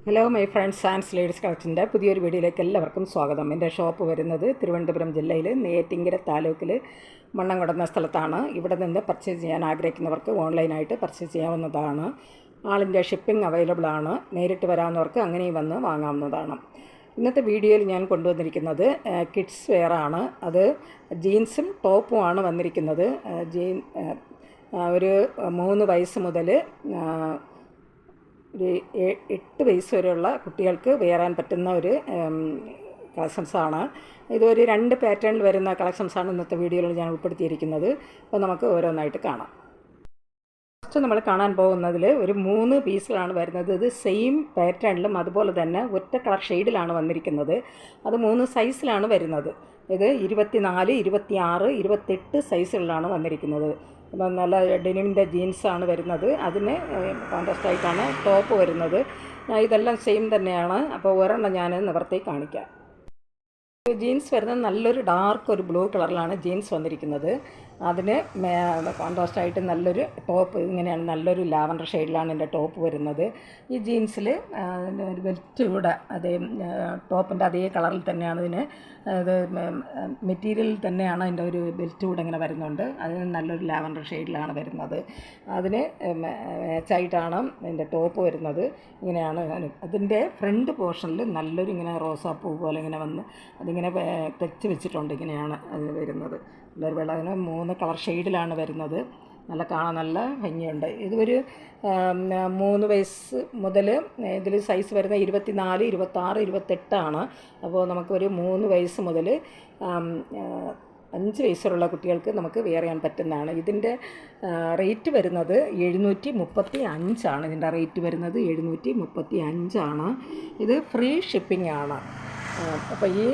Hello my friends and ladies കളക്ഷൻ്റെ പുതിയൊരു വീഡിയോയിലേക്ക് എല്ലാവർക്കും സ്വാഗതം. എൻ്റെ ഷോപ്പ് വരുന്നത് തിരുവനന്തപുരം ജില്ലയിൽ നെയ്യാറ്റിൻകര താലൂക്കിൽ മണ്ണംകുടം എന്ന സ്ഥലത്താണ്. ഇവിടെ നിന്ന് പർച്ചേസ് ചെയ്യാൻ ആഗ്രഹിക്കുന്നവർക്ക് ഓൺലൈനായിട്ട് പർച്ചേസ് ചെയ്യാവുന്നതാണ്. ആൾ ഇന്ത്യ ഷിപ്പിംഗ് അവൈലബിൾ ആണ്. നേരിട്ട് വരാവുന്നവർക്ക് അങ്ങനെയും വന്ന് വാങ്ങാവുന്നതാണ്. ഇന്നത്തെ വീഡിയോയിൽ ഞാൻ കൊണ്ടുവന്നിരിക്കുന്നത് കിഡ്സ് വെയർ ആണ്. അത് ജീൻസും ടോപ്പുമാണ് വന്നിരിക്കുന്നത്. ഒരു 3 വയസ്സ് മുതൽ ഒരു 8 വയസ്സ് വരെയുള്ള കുട്ടികൾക്ക് വെയറാൻ പറ്റുന്ന ഒരു കളക്ഷൻസാണ്. ഇതൊരു 2 പാറ്റേണിൽ വരുന്ന കളക്ഷൻസാണ് ഇന്നത്തെ വീഡിയോയിൽ ഞാൻ ഉൾപ്പെടുത്തിയിരിക്കുന്നത്. അപ്പോൾ നമുക്ക് ഓരോന്നായിട്ട് കാണാം. ഫസ്റ്റ് നമ്മൾ കാണാൻ പോകുന്നതിൽ ഒരു 3 പീസുകളാണ് വരുന്നത്. ഇത് സെയിം പാറ്റേണിലും അതുപോലെ തന്നെ ഒറ്റ കളർ ഷെയ്ഡിലാണ് വന്നിരിക്കുന്നത്. അത് 3 സൈസിലാണ് വരുന്നത്. ഇത് 24, 26, 28 സൈസുകളിലാണ് വന്നിരിക്കുന്നത്. അപ്പം നല്ല ഡെനിമിൻ്റെ ജീൻസാണ് വരുന്നത്. അതിന് കോൺട്രാസ്റ്റായിട്ടാണ് ടോപ്പ് വരുന്നത്. ഇതെല്ലാം സെയിം തന്നെയാണ്. അപ്പോൾ ഒരെണ്ണം ഞാൻ നിവർത്തി കാണിക്കാം. ജീൻസ് വരുന്നത് നല്ലൊരു ഡാർക്ക് ഒരു ബ്ലൂ കളറിലാണ് ജീൻസ് വന്നിരിക്കുന്നത്. അതിന് കോൺട്രാസ്റ്റായിട്ട് നല്ലൊരു ടോപ്പ് ഇങ്ങനെയാണ്, നല്ലൊരു ലാവൻഡർ ഷെയ്ഡിലാണ് എൻ്റെ ടോപ്പ് വരുന്നത്. ഈ ജീൻസിൽ ബെൽറ്റ് കൂടെ അതേ ടോപ്പിൻ്റെ അതേ കളറിൽ തന്നെയാണ് ഇതിന്. ഇത് മെറ്റീരിയലിൽ തന്നെയാണ് അതിൻ്റെ ഒരു ബെൽറ്റ് കൂടെ ഇങ്ങനെ വരുന്നുണ്ട്. അതിന് നല്ലൊരു ലാവൻഡർ ഷെയ്ഡിലാണ് വരുന്നത്. അതിന് മാച്ചായിട്ടാണ് എൻ്റെ ടോപ്പ് വരുന്നത്. ഇങ്ങനെയാണ്. അതിൻ്റെ ഫ്രണ്ട് പോർഷനിൽ നല്ലൊരു ഇങ്ങനെ റോസാപ്പൂ പോലെ ഇങ്ങനെ വന്ന് അതിങ്ങനെ തെച്ച് വെച്ചിട്ടുണ്ട്. ഇങ്ങനെയാണ് അത് വരുന്നത്. നല്ലൊരു വെള്ളത്തിന് 3 കളർ ഷെയ്ഡിലാണ് വരുന്നത്. നല്ല കാണാൻ നല്ല ഭംഗിയുണ്ട്. ഇതൊരു 3 വയസ്സ് മുതൽ ഇതിൽ സൈസ് വരുന്ന 24, 26, 28 ആണ്. അപ്പോൾ നമുക്കൊരു 3 വയസ്സ് മുതൽ 5 വയസ്സുള്ള കുട്ടികൾക്ക് നമുക്ക് വെയർ ചെയ്യാൻ പറ്റുന്നതാണ്. ഇതിൻ്റെ റേറ്റ് വരുന്നത് 735 ആണ്. ഇതിൻ്റെ റേറ്റ് വരുന്നത് 735 ആണ്. ഇത് ഫ്രീ ഷിപ്പിംഗ് ആണ്. അപ്പോൾ ഈ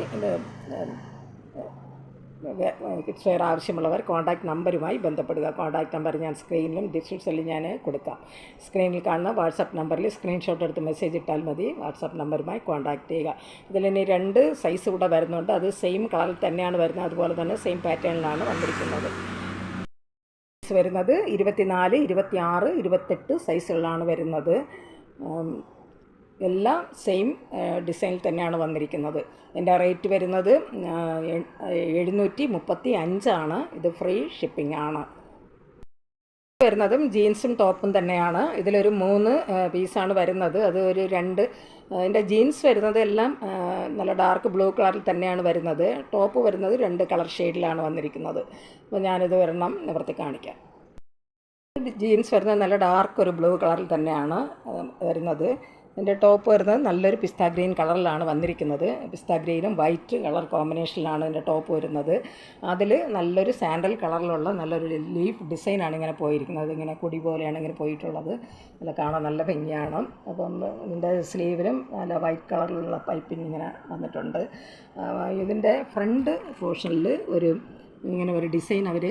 കിഡ്സ് വെയർ ആവശ്യമുള്ളവർ കോൺടാക്റ്റ് നമ്പറുമായി ബന്ധപ്പെടുക. കോൺടാക്റ്റ് നമ്പർ ഞാൻ സ്ക്രീനിലും ഡിസ്ക്രിപ്ഷനിലും ഞാൻ കൊടുക്കാം. സ്ക്രീനിൽ കാണുന്ന വാട്സാപ്പ് നമ്പറിൽ സ്ക്രീൻഷോട്ട് എടുത്ത് മെസ്സേജ് ഇട്ടാൽ മതി. വാട്സാപ്പ് നമ്പറുമായി കോൺടാക്റ്റ് ചെയ്യുക. ഇതിലിനി 2 സൈസ് കൂടെ വരുന്നുണ്ട്. അത് സെയിം കളറിൽ തന്നെയാണ് വരുന്നത്. അതുപോലെ തന്നെ സെയിം പാറ്റേണിലാണ് വന്നിരിക്കുന്നത്. വരുന്നത് 24, 26, 28 സൈസുകളിലാണ് വരുന്നത്. എല്ലാം സെയിം ഡിസൈനിൽ തന്നെയാണ് വന്നിരിക്കുന്നത്. എൻ്റെ റേറ്റ് വരുന്നത് 735 ആണ്. ഇത് ഫ്രീ ഷിപ്പിംഗ് ആണ്. വരുന്നതും ജീൻസും ടോപ്പും തന്നെയാണ്. ഇതിലൊരു 3 പീസാണ് വരുന്നത്. അത് ഒരു 2 അതിൻ്റെ ജീൻസ് വരുന്നത് എല്ലാം നല്ല ഡാർക്ക് ബ്ലൂ കളറിൽ തന്നെയാണ് വരുന്നത്. ടോപ്പ് വരുന്നത് 2 കളർ ഷെയ്ഡിലാണ് വന്നിരിക്കുന്നത്. അപ്പോൾ ഞാനിത് ഒരെണ്ണം നിവർത്തി കാണിക്കാം. ജീൻസ് വരുന്നത് നല്ല ഡാർക്ക് ഒരു ബ്ലൂ കളറിൽ തന്നെയാണ് വരുന്നത്. എൻ്റെ ടോപ്പ് വരുന്നത് നല്ലൊരു പിസ്ത ഗ്രീൻ കളറിലാണ് വന്നിരിക്കുന്നത്. പിസ്ത ഗ്രീനും വൈറ്റ് കളർ കോമ്പിനേഷനിലാണ് എൻ്റെ ടോപ്പ് വരുന്നത്. അതിൽ നല്ലൊരു സാൻഡൽ കളറിലുള്ള നല്ലൊരു ലീഫ് ഡിസൈനാണ് ഇങ്ങനെ പോയിരിക്കുന്നത്. ഇങ്ങനെ കൊടി പോലെയാണ് ഇങ്ങനെ പോയിട്ടുള്ളത്. നല്ല കാണാൻ നല്ല ഭംഗിയാണ്. അപ്പം ഇതിൻ്റെ സ്ലീവിലും നല്ല വൈറ്റ് കളറിലുള്ള പൈപ്പിംഗ് ഇങ്ങനെ വന്നിട്ടുണ്ട്. ഇതിൻ്റെ ഫ്രണ്ട് പോർഷനിൽ ഇങ്ങനെ ഒരു ഡിസൈൻ അവർ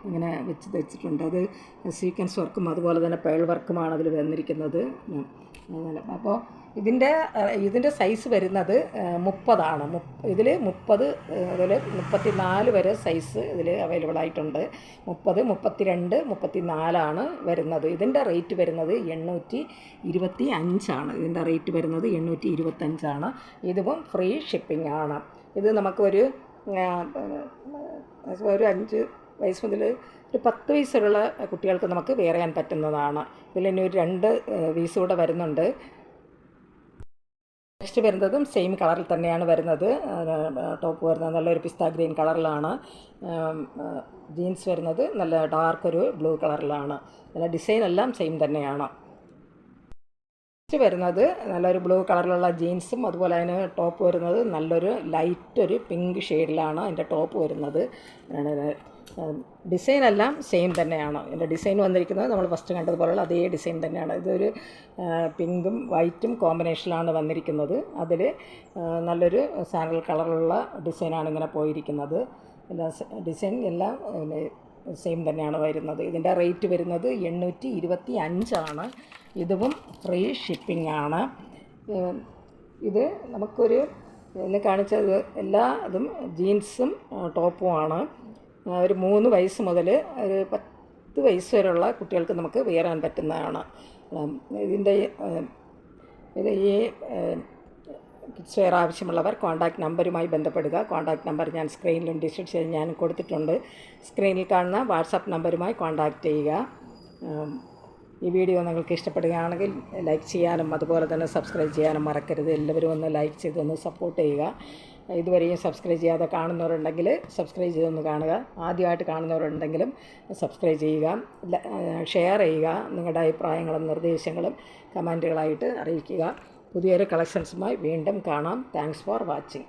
ഇങ്ങനെ വെച്ചിട്ടുണ്ട്. അത് സീക്വൻസ് വർക്കും അതുപോലെ തന്നെ പേൾ വർക്കുമാണ് അതിൽ വന്നിരിക്കുന്നത്. അപ്പോൾ ഇതിൻ്റെ സൈസ് വരുന്നത് 30 ആണ്. ഇതിൽ 30 മുതൽ 34 വരെ സൈസ് ഇതിൽ അവൈലബിൾ ആയിട്ടുണ്ട്. 30, 32, 34 ആണ് വരുന്നത്. ഇതിൻ്റെ റേറ്റ് വരുന്നത് 825 ആണ്. ഇതിൻ്റെ റേറ്റ് വരുന്നത് 825 ആണ്. ഇതിപ്പം ഫ്രീ ഷിപ്പിംഗ് ആണ്. ഇത് നമുക്കൊരു 5 വയസ്സ് മുതൽ ഒരു 10 വയസ്സുള്ള കുട്ടികൾക്ക് നമുക്ക് വെയർ ചെയ്യാൻ പറ്റുന്നതാണ്. ഇതിലിനി ഒരു 2 പീസ് കൂടെ വരുന്നുണ്ട്. നെക്സ്റ്റ് വരുന്നതും സെയിം കളറിൽ തന്നെയാണ് വരുന്നത്. ടോപ്പ് വരുന്നത് നല്ലൊരു പിസ്ത ഗ്രീൻ കളറിലാണ്. ജീൻസ് വരുന്നത് നല്ല ഡാർക്ക് ഒരു ബ്ലൂ കളറിലാണ്. നല്ല ഡിസൈൻ എല്ലാം സെയിം തന്നെയാണ്. വരുന്നത് നല്ലൊരു ബ്ലൂ കളറിലുള്ള ജീൻസും അതുപോലെ അതിന് ടോപ്പ് വരുന്നത് നല്ലൊരു ലൈറ്റ് ഒരു പിങ്ക് ഷെയ്ഡിലാണ് അതിൻ്റെ ടോപ്പ് വരുന്നത്. ഡിസൈനെല്ലാം സെയിം തന്നെയാണ്. എൻ്റെ ഡിസൈൻ വന്നിരിക്കുന്നത് നമ്മൾ ഫസ്റ്റ് കണ്ടതുപോലെയുള്ള അതേ ഡിസൈൻ തന്നെയാണ്. ഇതൊരു പിങ്കും വൈറ്റും കോമ്പിനേഷനിലാണ് വന്നിരിക്കുന്നത്. അതിൽ നല്ലൊരു സാൻഡൽ കളറിലുള്ള ഡിസൈനാണ് ഇങ്ങനെ പോയിരിക്കുന്നത്. ഡിസൈൻ എല്ലാം സെയിം തന്നെയാണ് വരുന്നത്. ഇതിൻ്റെ റേറ്റ് വരുന്നത് 825 ആണ്. ഇതും ഫ്രീ ഷിപ്പിംഗ് ആണ്. ഇത് നമുക്കൊരു ഇന്ന് കാണിച്ചത് ഇതും ജീൻസും ടോപ്പുമാണ്. ഒരു 3 വയസ്സ് മുതൽ ഒരു 10 വയസ്സ് വരെയുള്ള കുട്ടികൾക്ക് നമുക്ക് വെയർ ചെയ്യാൻ പറ്റുന്നതാണ്. ഇതിൻ്റെ ഇത് ഈ കിഡ്സ് വെയർ ആവശ്യമുള്ളവർ കോൺടാക്റ്റ് നമ്പറുമായി ബന്ധപ്പെടുക. കോൺടാക്റ്റ് നമ്പർ ഞാൻ സ്ക്രീനിലും ഡിസ്ക്രിപ്ഷനിൽ ഞാൻ കൊടുത്തിട്ടുണ്ട്. സ്ക്രീനിൽ കാണുന്ന വാട്സാപ്പ് നമ്പറുമായി കോൺടാക്റ്റ് ചെയ്യുക. ഈ വീഡിയോ നിങ്ങൾക്ക് ഇഷ്ടപ്പെടുകയാണെങ്കിൽ ലൈക്ക് ചെയ്യാനും അതുപോലെ തന്നെ സബ്സ്ക്രൈബ് ചെയ്യാനും മറക്കരുത്. എല്ലാവരും ഒന്ന് ലൈക്ക് ചെയ്തൊന്ന് സപ്പോർട്ട് ചെയ്യുക. ഇതുവരെയും സബ്സ്ക്രൈബ് ചെയ്യാതെ കാണുന്നവരുണ്ടെങ്കിൽ സബ്സ്ക്രൈബ് ചെയ്തൊന്ന് കാണുക. ആദ്യമായിട്ട് കാണുന്നവരുണ്ടെങ്കിലും സബ്സ്ക്രൈബ് ചെയ്യുക, ഷെയർ ചെയ്യുക. നിങ്ങളുടെ അഭിപ്രായങ്ങളും നിർദ്ദേശങ്ങളും കമൻറ്റുകളായിട്ട് അറിയിക്കുക. പുതിയൊരു കളക്ഷൻസുമായി വീണ്ടും കാണാം. Thanks for watching.